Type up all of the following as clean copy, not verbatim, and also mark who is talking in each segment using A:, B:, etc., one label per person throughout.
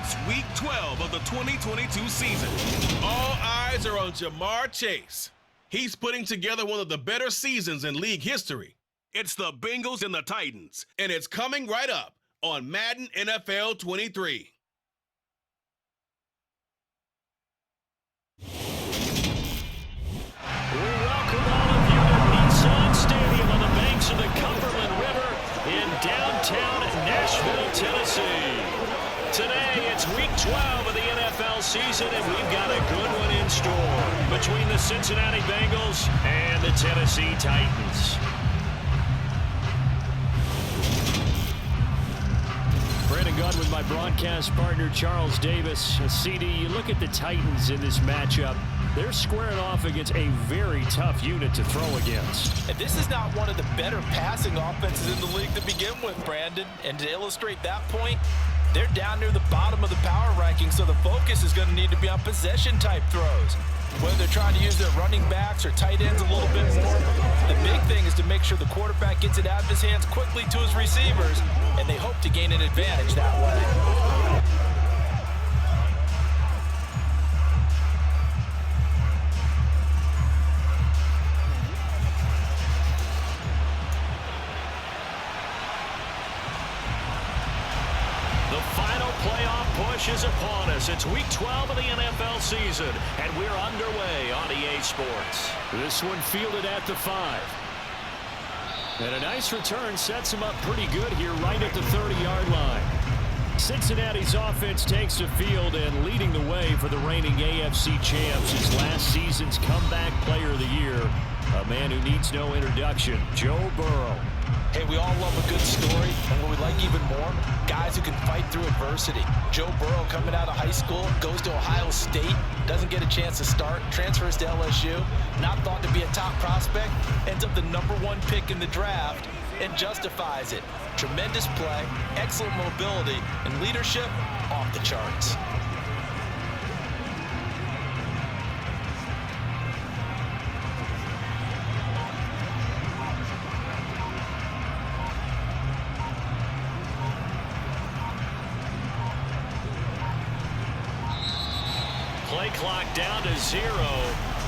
A: It's Week 12 of the 2022 season. All eyes are on Jamar Chase. He's putting together one of the better seasons in league history. It's the Bengals and the Titans, and it's coming right up on Madden NFL 23.
B: We welcome all of you to Nissan Stadium on the banks of the Cumberland River in downtown Nashville, Tennessee. Today, it's Week 12 of the NFL season, and we've got a good one in store between the Cincinnati Bengals and the Tennessee Titans. Brandon Gunn with my broadcast partner, Charles Davis. CD, you look at the Titans in this matchup. They're squaring off against a very tough unit to throw against.
C: And this is not one of the better passing offenses in the league to begin with, Brandon. And to illustrate that point, they're down near the bottom of the power ranking, so the focus is going to need to be on possession-type throws. Whether they're trying to use their running backs or tight ends a little bit more, the big thing is to make sure the quarterback gets it out of his hands quickly to his receivers, and they hope to gain an advantage that way.
B: Is upon us. It's Week 12 of the NFL season, and we're underway on EA Sports. This one fielded at the 5. And a nice return sets him up pretty good here right at the 30-yard line. Cincinnati's offense takes the field and leading the way for the reigning AFC champs is last season's comeback player of the year, a man who needs no introduction, Joe Burrow.
C: Hey, we all love a good story, and what we like even more, guys who can fight through adversity. Joe Burrow coming out of high school, goes to Ohio State, doesn't get a chance to start, transfers to LSU, not thought to be a top prospect, ends up the #1 pick in the draft, and justifies it. Tremendous play, excellent mobility, and leadership off the charts.
B: Play clock down to 0,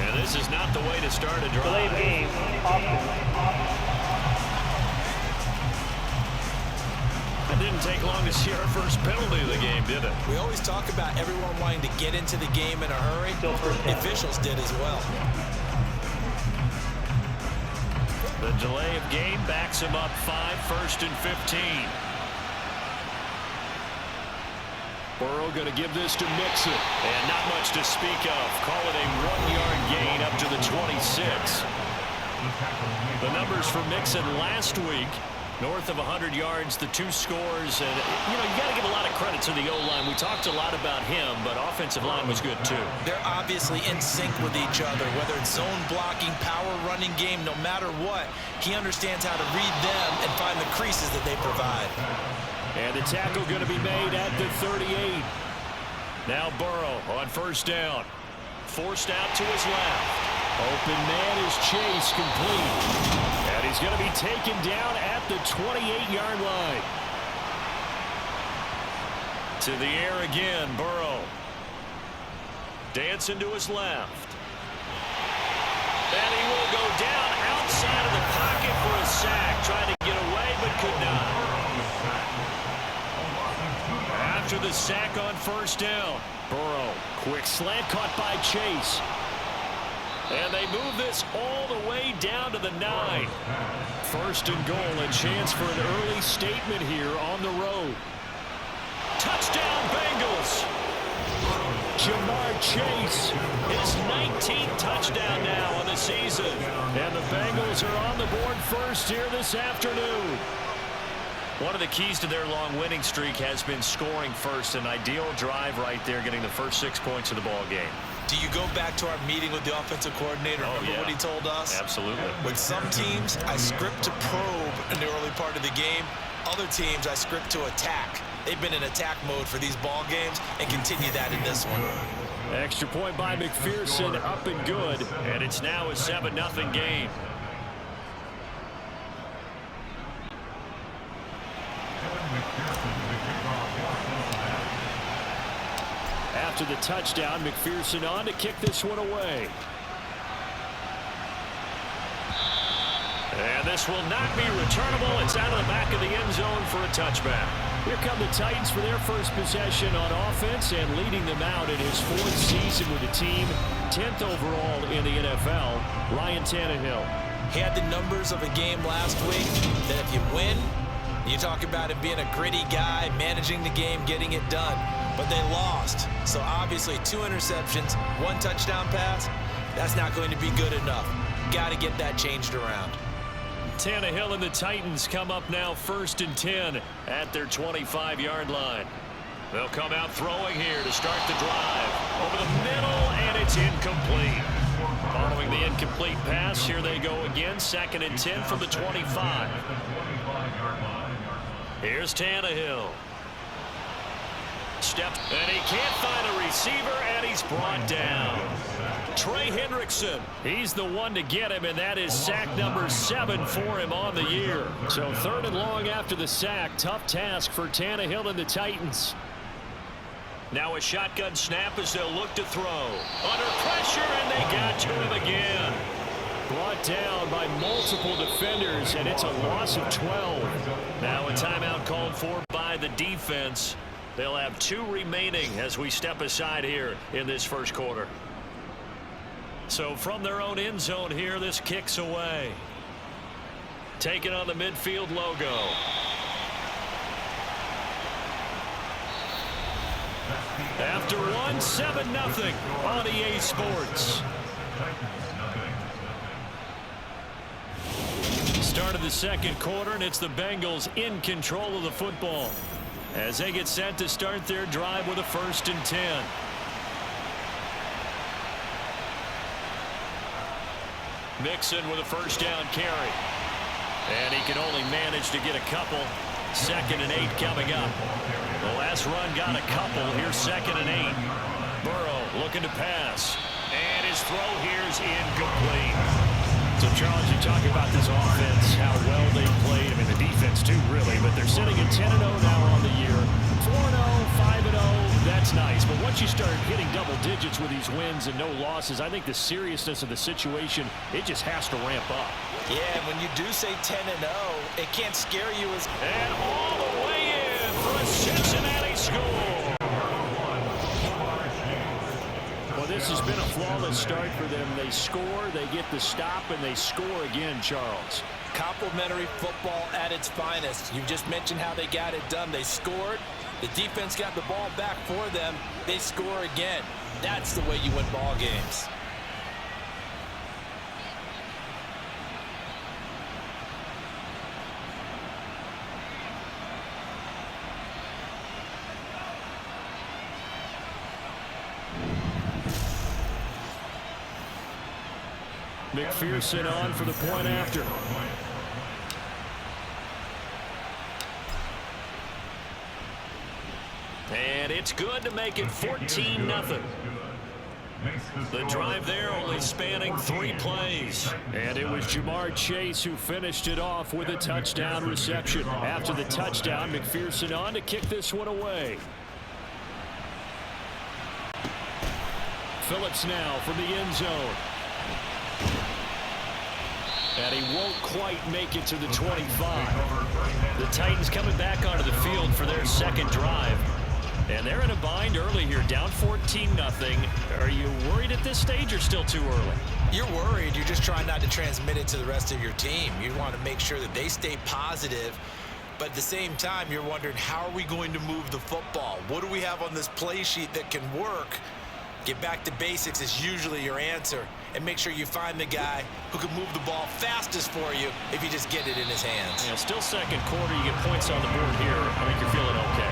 B: and this is not the way to start a drive.
D: Delayed game,
B: It didn't take long to see our first penalty of the game, did it?
C: We always talk about everyone wanting to get into the game in a hurry. The officials did as well.
B: The delay of game backs him up 5, 1st and 15. Burrow going to give this to Mixon. And not much to speak of. Call it a 1-yard gain up to the 26. The numbers for Mixon last week, north of 100 yards, the 2 scores. And, you got to give a lot of credit to the O-line. We talked a lot about him, but offensive line was good too.
C: They're obviously in sync with each other, whether it's zone blocking, power running game, no matter what. He understands how to read them and find the creases that they provide.
B: And the tackle going to be made at the 38. Now Burrow on 1st down. Forced out to his left. Open man is Chase, complete. And he's going to be taken down at the 28-yard line. To the air again, Burrow. Dancing to his left. And he will go down outside of the pocket for a sack. Trying to get away, but could not. After the sack on 1st down, Burrow, quick slant caught by Chase. And they move this all the way down to the 9. 1st and goal, a chance for an early statement here on the road. Touchdown, Bengals! Jamar Chase, his 19th touchdown now on the season. And the Bengals are on the board first here this afternoon. One of the keys to their long winning streak has been scoring first. An ideal drive right there, getting the first 6 points of the ball game.
C: Do you go back to our meeting with the offensive coordinator? Remember what he told us?
B: Absolutely.
C: With some teams, I script to probe in the early part of the game. Other teams, I script to attack. They've been in attack mode for these ball games and continue that in this one.
B: Extra point by McPherson, up and good. And it's now a 7-0 game. After the touchdown, McPherson on to kick this one away. And this will not be returnable. It's out of the back of the end zone for a touchback. Here come the Titans for their first possession on offense, and leading them out in his 4th season with the team, 10th overall in the NFL, Ryan Tannehill.
C: He had the numbers of a game last week that if you win, you talk about him being a gritty guy, managing the game, getting it done. But they lost. So obviously 2 interceptions, 1 touchdown pass, that's not going to be good enough. Got to get that changed around.
B: Tannehill and the Titans come up now 1st and 10 at their 25-yard line. They'll come out throwing here to start the drive. Over the middle, and it's incomplete. Following the incomplete pass, here they go again. 2nd and 10 from the 25. Here's Tannehill. Steps, and he can't find a receiver, and he's brought down. Trey Hendrickson, he's the one to get him, and that is sack number 7 for him on the year. So 3rd and long after the sack. Tough task for Tannehill and the Titans. Now a shotgun snap as they'll look to throw. Under pressure, and they got to him again. Brought down by multiple defenders, and it's a loss of 12. Now a timeout called for by the defense. They'll have 2 remaining as we step aside here in this first quarter. So from their own end zone here, this kicks away. Taking on the midfield logo. After 1, 7-0 on EA Sports. Start of the second quarter, and it's the Bengals in control of the football as they get set to start their drive with a 1st and 10. Mixon with a 1st down carry. And he can only manage to get a couple. 2nd and 8 coming up. The last run got a couple. Here's 2nd and 8. Burrow looking to pass. And his throw here is incomplete. So, Charles, you talk about this offense, how well they played. I mean, the defense, too, really. But they're sitting at 10-0 now on the year. 4-0, 5-0, that's nice. But once you start hitting double digits with these wins and no losses, I think the seriousness of the situation, it just has to ramp up.
C: Yeah, when you do say 10-0, it can't scare you as...
B: And all the way in for a Cincinnati score. Well, this has been a flawless start for them. They score, they get the stop, and they score again, Charles.
C: Complimentary football at its finest. You just mentioned how they got it done. They scored. The defense got the ball back for them. They score again. That's the way you win ball games.
B: McPherson on for the point after. And it's good to make it 14-0. The drive there only spanning 3 plays. And it was Jamar Chase who finished it off with a touchdown reception. After the touchdown, McPherson on to kick this one away. Phillips now from the end zone. And he won't quite make it to the 25. The Titans coming back onto the field for their second drive. And they're in a bind early here, down 14-0. Are you worried at this stage or still too early?
C: You're worried. You're just trying not to transmit it to the rest of your team. You want to make sure that they stay positive. But at the same time, you're wondering, how are we going to move the football? What do we have on this play sheet that can work? Get back to basics is usually your answer. And make sure you find the guy who can move the ball fastest for you if you just get it in his hands.
B: Yeah, still second quarter. You get points on the board here. I think you're feeling okay.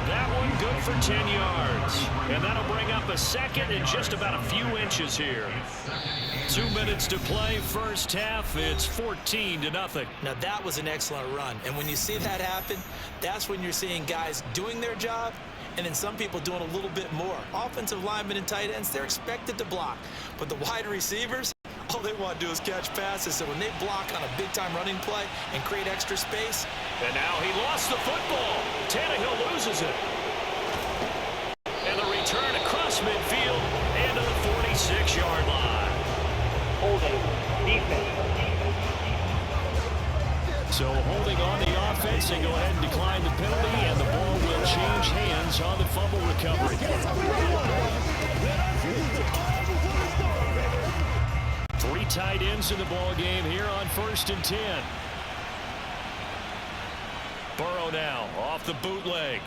B: That one good for 10 yards. And that'll bring up a second and just about a few inches here. 2 minutes to play, first half. It's 14-0.
C: Now, that was an excellent run. And when you see that happen, that's when you're seeing guys doing their job and then some people doing a little bit more. Offensive linemen and tight ends, they're expected to block. But the wide receivers, all they want to do is catch passes. So when they block on a big-time running play and create extra space.
B: And now he lost the football. Tannehill loses it. And the return So holding on the offense, they go ahead and decline the penalty, and the ball will change hands on the fumble recovery. 3 tight ends in the ball game here on 1st and 10. Burrow now off the bootleg.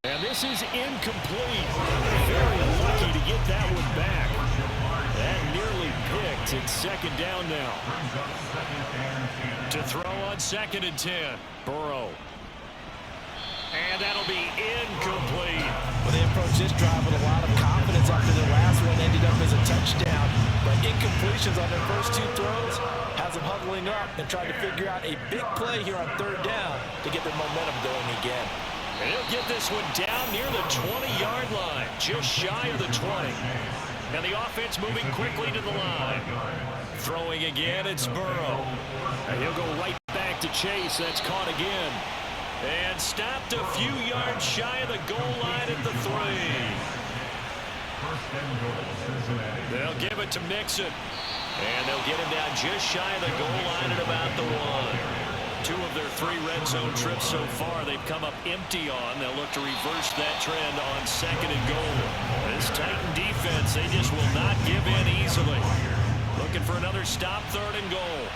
B: And this is incomplete. Very lucky to get that one back. That nearly picked. It's 2nd down now. To throw on 2nd and 10. Burrow. And that'll be incomplete.
C: Well, they approached this drive with a lot of confidence after their last one ended up as a touchdown. But incompletions on their first 2 throws has them huddling up and trying to figure out a big play here on 3rd down to get their momentum going again.
B: And he'll get this one down near the 20-yard line, just shy of the 20. And the offense moving quickly to the line. Throwing again, it's Burrow. And he'll go right back to Chase. That's caught again. And stopped a few yards shy of the goal line at the 3. They'll give it to Mixon. And they'll get him down just shy of the goal line at about the 1. 2 of their 3 red zone trips so far they've come up empty on. They'll look to reverse that trend on 2nd and goal. This Titan defense, they just will not give in easily. Looking for another stop, 3rd and goal.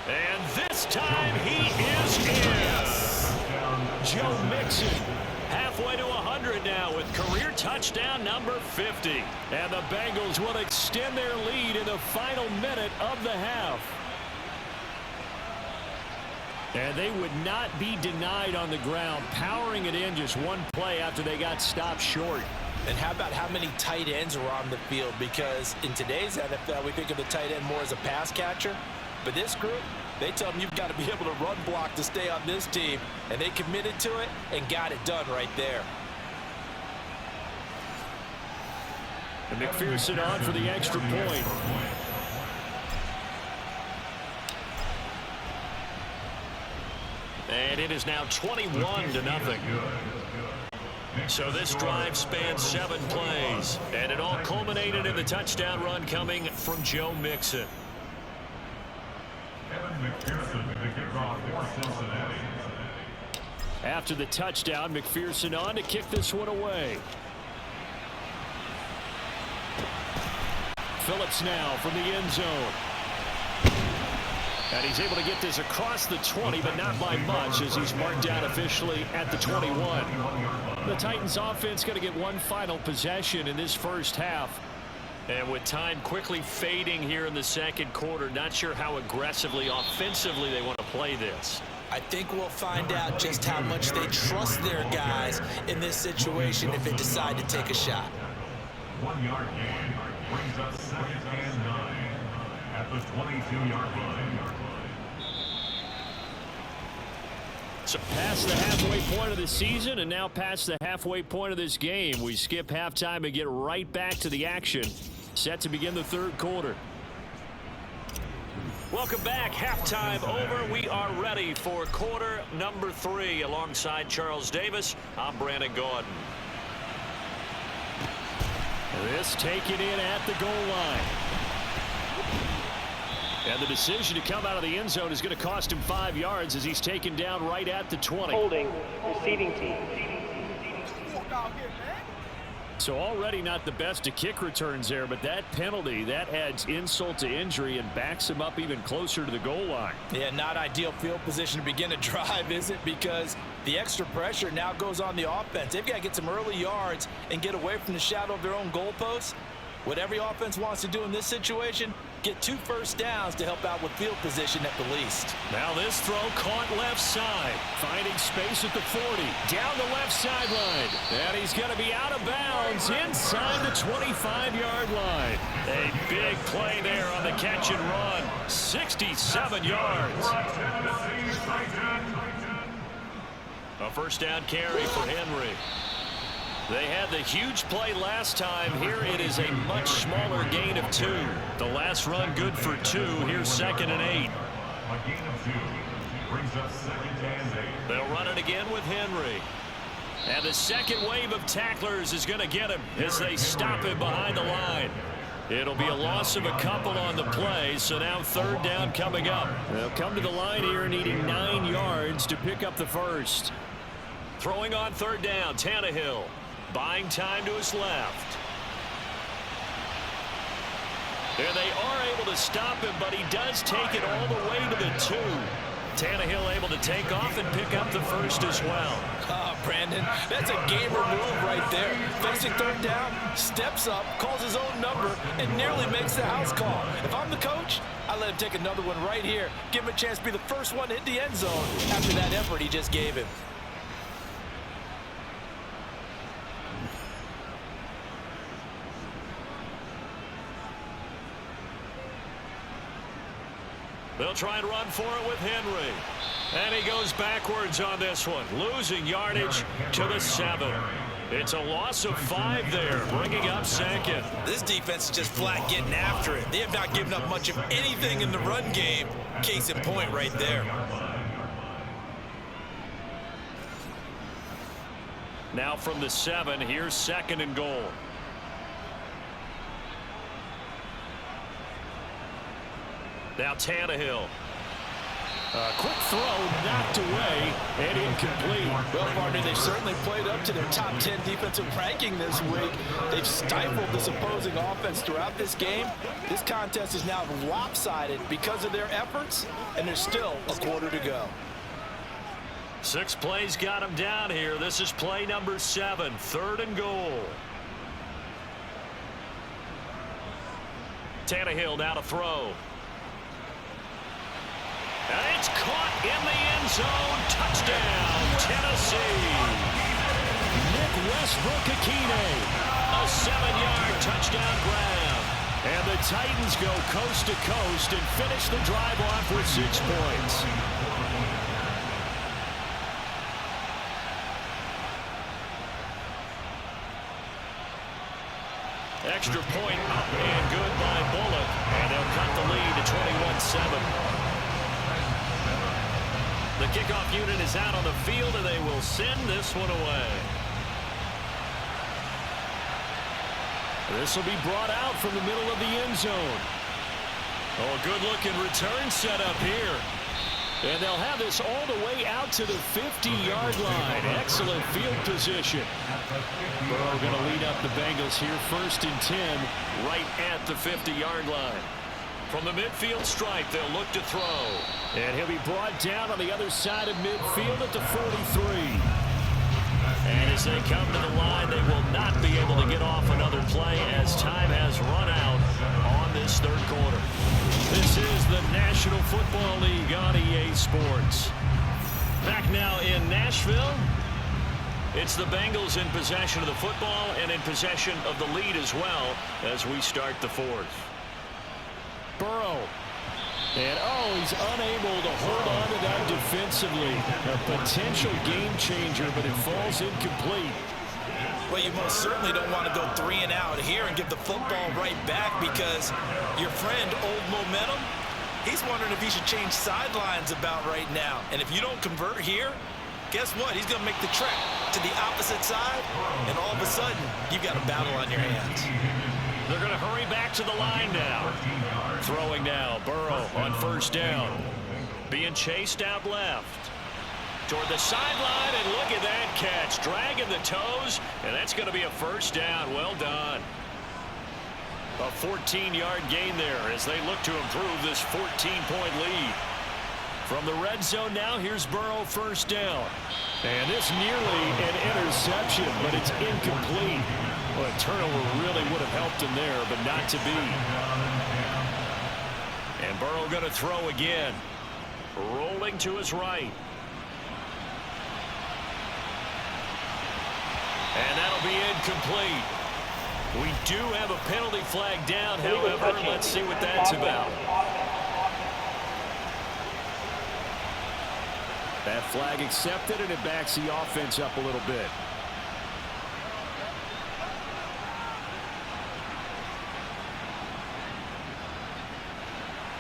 B: And this time he is in. Joe Mixon halfway to 100 now with career touchdown number 50. And the Bengals will extend their lead in the final minute of the half. And they would not be denied on the ground, powering it in just 1 play after they got stopped short.
C: And how about how many tight ends were on the field? Because in today's NFL, we think of the tight end more as a pass catcher. But this group, they tell them you've got to be able to run block to stay on this team. And they committed to it and got it done right there.
B: And McPherson on for the extra point. And it is now 21-0. So this drive spans 7 plays. And it all culminated in the touchdown run coming from Joe Mixon. After the touchdown, McPherson on to kick this one away. Phillips now from the end zone. And he's able to get this across the 20, but not by much, as he's marked down officially at the 21. The Titans offense going to get 1 final possession in this first half. And with time quickly fading here in the 2nd quarter, not sure how aggressively, offensively they want to play this.
C: I think we'll find out just how much they trust their guys in this situation if they decide to take a shot.
D: 1-yard gain brings us 2nd and 9 at the 22-yard line.
B: So past the halfway point of the season and now past the halfway point of this game, we skip halftime and get right back to the action. Set to begin the 3rd quarter. Welcome back. Halftime over. We are ready for quarter number 3 alongside Charles Davis. I'm Brandon Gordon. This taken in at the goal line. And the decision to come out of the end zone is going to cost him 5 yards as he's taken down right at the 20.
E: Holding, receiving team.
B: So already not the best of kick returns there, but that penalty, that adds insult to injury and backs him up even closer to the goal line.
C: Yeah, not ideal field position to begin a drive, is it? Because the extra pressure now goes on the offense. They've got to get some early yards and get away from the shadow of their own goalposts. What every offense wants to do in this situation, get 2 first downs to help out with field position at the least.
B: Now this throw caught left side, finding space at the 40, down the left sideline. And he's going to be out of bounds inside the 25-yard line. A big play there on the catch and run. 67 yards. A first down carry for Henry. They had the huge play last time. Here it is a much smaller gain of 2. The last run good for 2. Here's 2nd and 8.
D: A gain of 2 brings us 2nd and 8.
B: They'll run it again with Henry. And the second wave of tacklers is going to get him as they stop him behind the line. It'll be a loss of a couple on the play, so now third down coming up. They'll come to the line here needing 9 yards to pick up the first. Throwing on third down, Tannehill. Buying time to his left. And they are able to stop him, but he does take it all the way to the 2. Tannehill able to take off and pick up the first as well.
C: Brandon, that's a gamer move right there. Facing third down, steps up, calls his own number, and nearly makes the house call. If I'm the coach, I let him take another one right here. Give him a chance to be the first one to hit the end zone after that effort he just gave him.
B: They'll try and run for it with Henry. And he goes backwards on this one, losing yardage to the 7. It's a loss of 5 there, bringing up second.
C: This defense is just flat getting after it. They have not given up much of anything in the run game. Case in point right there.
B: Now from the 7, here's second and goal. Now Tannehill. Quick throw knocked away and incomplete.
C: Well, partner, they've certainly played up to their top 10 defensive ranking this week. They've stifled this opposing offense throughout this game. This contest is now lopsided because of their efforts, and there's still a quarter to go.
B: 6 plays got him down here. This is play number 7, third and goal. Tannehill now to throw. And it's caught in the end zone. Touchdown, Tennessee. Nick Westbrook-Akine. A 7-yard touchdown grab. And the Titans go coast to coast and finish the drive off with 6 points. Extra point up and good by Bullock. And they'll cut the lead to 21-7. The kickoff unit is out on the field, and they will send this one away. This will be brought out from the middle of the end zone. Oh, a good-looking return set up here. And they'll have this all the way out to the 50-yard line. Excellent field position. Burrow going to lead up the Bengals here, 1st and 10, right at the 50-yard line. From the midfield stripe, they'll look to throw. And he'll be brought down on the other side of midfield at the 43. And as they come to the line, they will not be able to get off another play as time has run out on this third quarter. This is the National Football League on EA Sports. Back now in Nashville. It's the Bengals in possession of the football and in possession of the lead as well as we start the 4th. Burrow. And, he's unable to hold on to that defensively. A potential game changer, but it falls incomplete.
C: Well, you most certainly don't want to go 3 and out here and give the football right back because your friend, Old Momentum, he's wondering if he should change sidelines about right now. And if you don't convert here, guess what? He's going to make the trek to the opposite side, and all of a sudden, you've got a battle on your hands.
B: They're going to hurry back to the line now. Throwing now, Burrow on 1st down. Being chased out left. Toward the sideline, and look at that catch. Dragging the toes, and that's going to be a 1st down. Well done. A 14-yard gain there as they look to improve this 14-point lead. From the red zone now, here's Burrow 1st down. And this nearly an interception, but it's incomplete. Well, a turnover really would have helped him there, but not to be. And Burrow going to throw again. Rolling to his right. And that'll be incomplete. We do have a penalty flag down, however. Let's see what that's about. That flag accepted, and it backs the offense up a little bit.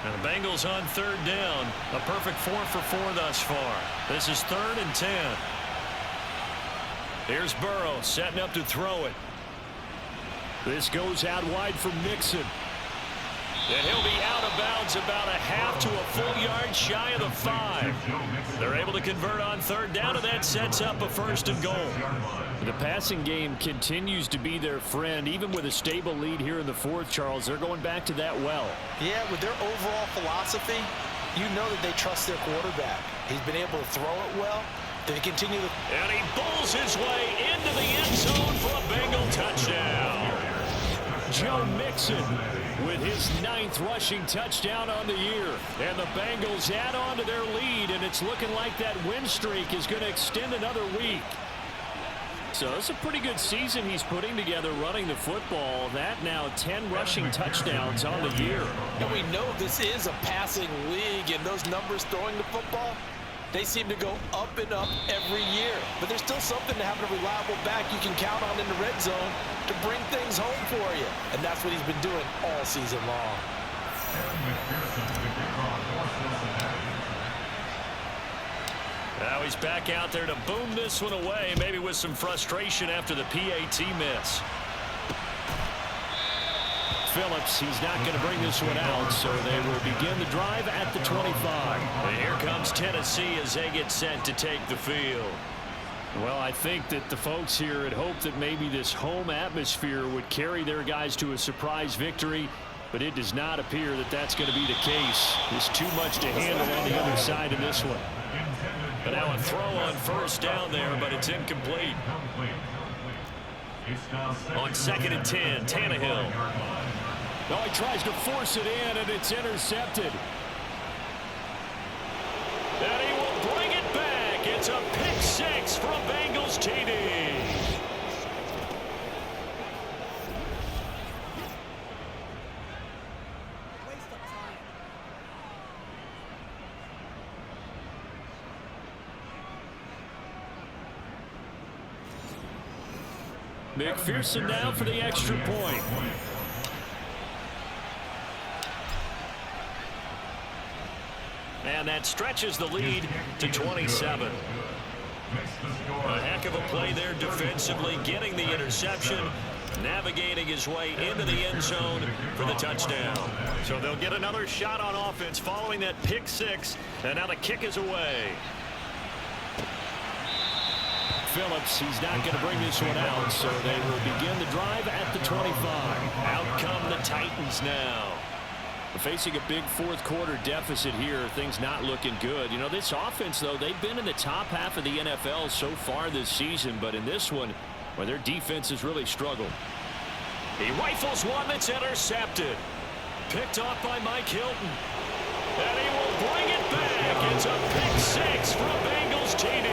B: And the Bengals on 3rd down. A perfect 4 for 4 thus far. This is 3rd and 10. Here's Burrow setting up to throw it. This goes out wide for Mixon. And he'll be out of bounds about a half to a full yard shy of the 5. They're able to convert on third down, and that sets up a 1st and goal. The passing game continues to be their friend. Even with a stable lead here in the 4th, Charles, they're going back to that well.
C: Yeah, with their overall philosophy, you know that they trust their quarterback. He's been able to throw it well. They continue to...
B: And he bulls his way into the end zone for a Bengal touchdown. Joe Mixon with his 9th rushing touchdown on the year. And the Bengals add on to their lead, and it's looking like that win streak is going to extend another week. So it's a pretty good season he's putting together running the football. That now 10 rushing touchdowns on the year.
C: And we know this is a passing league, and those numbers throwing the football, they seem to go up and up every year. But there's still something to having a reliable back you can count on in the red zone to bring things home for you. And that's what he's been doing all season long.
B: Now he's back out there to boom this one away, maybe with some frustration after the PAT miss. Phillips, he's not going to bring this one out, so they will begin the drive at the 25. And here comes Tennessee as they get set to take the field. Well, I think that the folks here had hoped that maybe this home atmosphere would carry their guys to a surprise victory, but it does not appear that that's going to be the case. There's too much to handle on the other side of this one. But now a throw on 1st down there, but it's incomplete. On 2nd and 10, Tannehill. Oh, he tries to force it in, and it's intercepted. And he will bring it back. It's a pick 6 for a Bengals TD. McPherson now for the extra point. And that stretches the lead to 27. A heck of a play there defensively, getting the interception, navigating his way into the end zone for the touchdown. So they'll get another shot on offense following that pick 6, and now the kick is away. Phillips, he's not going to bring this one out, so they will begin the drive at the 25. Out come the Titans now. Facing a big 4th quarter deficit here, things not looking good. You know, this offense, though, they've been in the top half of the NFL so far this season, but in this one, well, their defense has really struggled. He rifles one that's intercepted. Picked off by Mike Hilton. And he will bring it back. It's a pick 6 for a Bengals TD.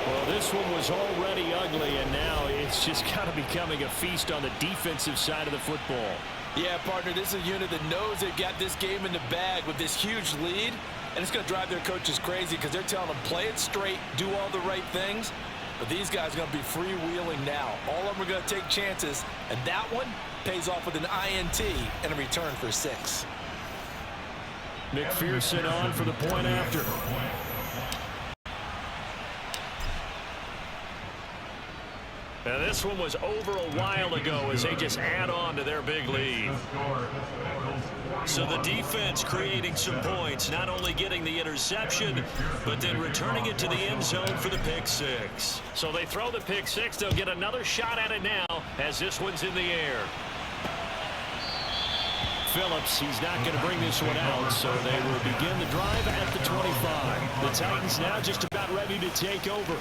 B: Well, this one was already ugly, and now it's just kind of becoming a feast on the defensive side of the football.
C: Yeah, partner, this is a unit that knows they've got this game in the bag with this huge lead, and it's going to drive their coaches crazy because they're telling them play it straight, do all the right things. But these guys are going to be freewheeling now. All of them are going to take chances, and that one pays off with an INT and a return for 6.
B: McPherson on for the point after. Now this one was over a while ago as they just add on to their big lead. So the defense creating some points, not only getting the interception, but then returning it to the end zone for the pick 6. So they throw the pick 6. They'll get another shot at it now as this one's in the air. Phillips, he's not going to bring this one out, so they will begin the drive at the 25. The Titans now just about ready to take over.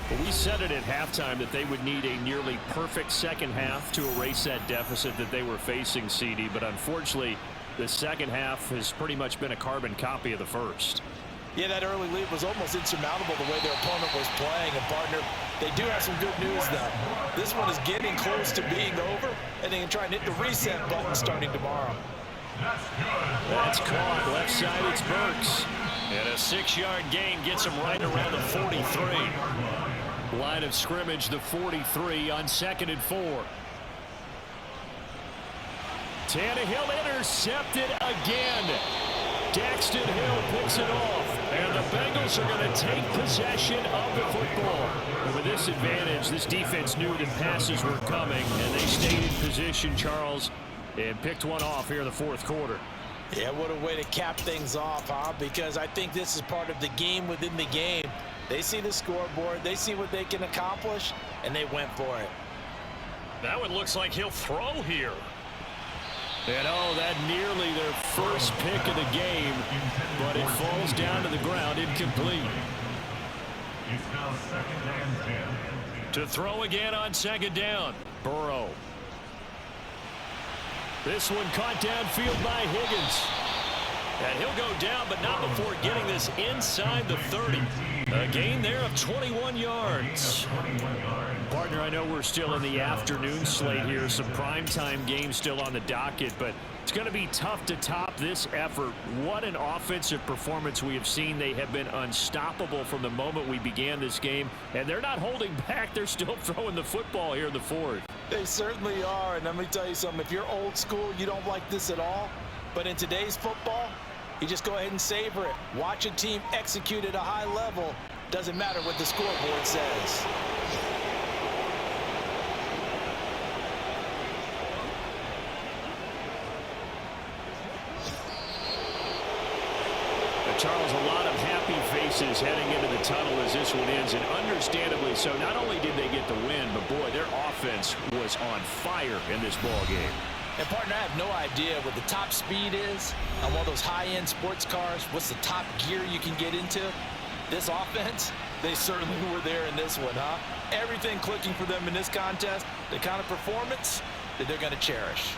B: Well, we said it at halftime that they would need a nearly perfect second half to erase that deficit that they were facing, CD, but unfortunately, the second half has pretty much been a carbon copy of the first.
C: Yeah, that early lead was almost insurmountable the way their opponent was playing. And, partner, they do have some good news, though. This one is getting close to being over, and they can try and hit the reset button starting tomorrow.
B: That's caught. Left side, it's Burks. And a 6-yard gain gets him right around the 43. Line of scrimmage, the 43 on 2nd and 4. Tannehill intercepted again. Daxton Hill picks it off. And the Bengals are going to take possession of the football. And with this advantage, this defense knew that passes were coming, and they stayed in position, Charles. and picked one off here in the fourth quarter.
C: Yeah, what a way to cap things off, huh? Because I think this is part of the game within the game. They see the scoreboard, they see what they can accomplish, and they went for it.
B: That one looks like he'll throw here. And oh, that nearly their first pick of the game, but it falls down to the ground incomplete.
D: It's now 2nd and 10.
B: To throw again on 2nd down, Burrow. This one caught downfield by Higgins. And he'll go down, but not before getting this inside the 30. A gain there of 21 yards. Partner, I know we're still in the afternoon slate here. Some primetime games still on the docket, but it's going to be tough to top this effort. What an offensive performance we have seen. They have been unstoppable from the moment we began this game, and they're not holding back. They're still throwing the football here in the fourth.
C: They certainly are, and let me tell you something. If you're old school, you don't like this at all. But in today's football, you just go ahead and savor it. Watch a team execute at a high level. Doesn't matter what the scoreboard says.
B: Charles, a lot of happy faces heading into the tunnel as this one ends, and understandably so. Not only did they get the win, but boy, their offense was on fire in this ball game.
C: And partner, I have no idea what the top speed is on one of those high-end sports cars. What's the top gear you can get into? This offense, they certainly were there in this one, huh? Everything clicking for them in this contest, the kind of performance that they're going to cherish.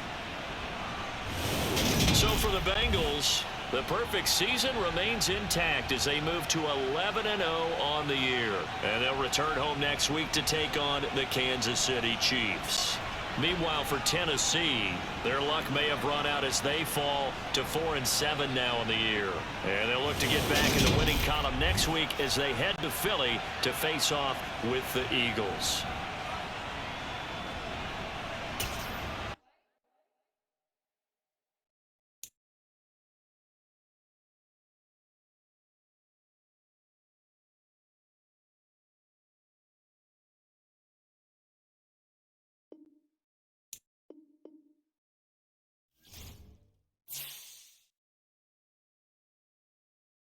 B: So for the Bengals, the perfect season remains intact as they move to 11-0 on the year. And they'll return home next week to take on the Kansas City Chiefs. Meanwhile, for Tennessee, their luck may have run out as they fall to 4-7 now in the year. And they'll look to get back in the winning column next week as they head to Philly to face off with the Eagles.